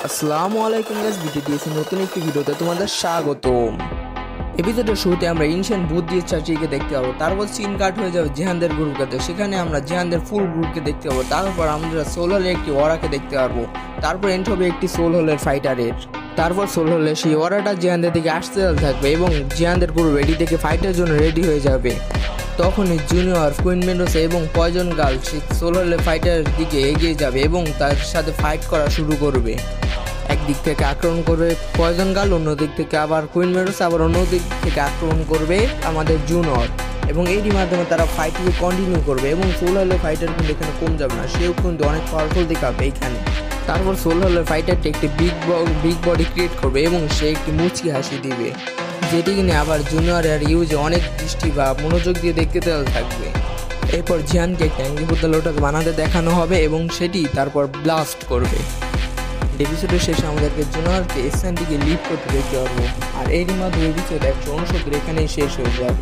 আসসালামু আলাইকুম গাইস, বিটিডিএস নতুন একটি ভিডিওতে তোমাদের স্বাগতম। এপিসোডের শুরুতে আমরা ইনশিয়েন্ট ভূত দিয়ে চাচিকে দেখতে পাবো, তারপর সিন কাট হয়ে যাবে জেহানদের গ্রুপকে, সেখানে আমরা জেহানদের ফুল গ্রুপকে দেখতে পাবো। তারপর আমরা সোল হলের একটি ওরাকে দেখতে পারবো। তারপর এন্ড হবে একটি সোল হলের ফাইটারের। তারপর সোল হলে সেই ওরাটা জেহানদের দিকে আসতে থাকবে এবং জেহানদের গ্রুপ রেডি থেকে ফাইটের জন্য রেডি হয়ে যাবে। তখনই জুনিয়র, কুইন মেন্ডোসা এবং পয়জন গার্ল সোল হলের ফাইটারের দিকে এগিয়ে যাবে এবং তার সাথে ফাইট করা শুরু করবে। একদিক থেকে আক্রমণ করবে পয়জন গার্ল, অন্য দিক থেকে আবার কুইন মেন্ডোসা, আবার অন্য দিক থেকে আক্রমণ করবে আমাদের জুনিয়র, এবং এরই মাধ্যমে তারা ফাইটকে কন্টিনিউ করবে। এবং সোল হলের ফাইটার কিন্তু এখানে কম যাবে না, সেও কিন্তু অনেক পাওয়ারফুল দেখাবে এইখানে। তারপর সোল হলের ফাইটারটি একটি বিগ বডি ক্রিয়েট করবে এবং সে একটি মুচকি হাসি দিবে, যেটি কিনে আবার জুনিয়র আর ইউজে অনেক দৃষ্টি বা মনোযোগ দিয়ে দেখতে থাকবে। এরপর জিয়ানকে একটা অ্যাঙ্গি বুদ্ধা লোটাস বানাতে দেখানো হবে এবং সেটি তারপর ব্লাস্ট করবে। এপিসোডের শেষে আমাদেরকে জুনিয়রকে এসএনটিকে লিড করতে দেখতে পারবো, আর এরই মাধ্যমে এপিসোড 169 এখানেই শেষ হয়ে যাবে।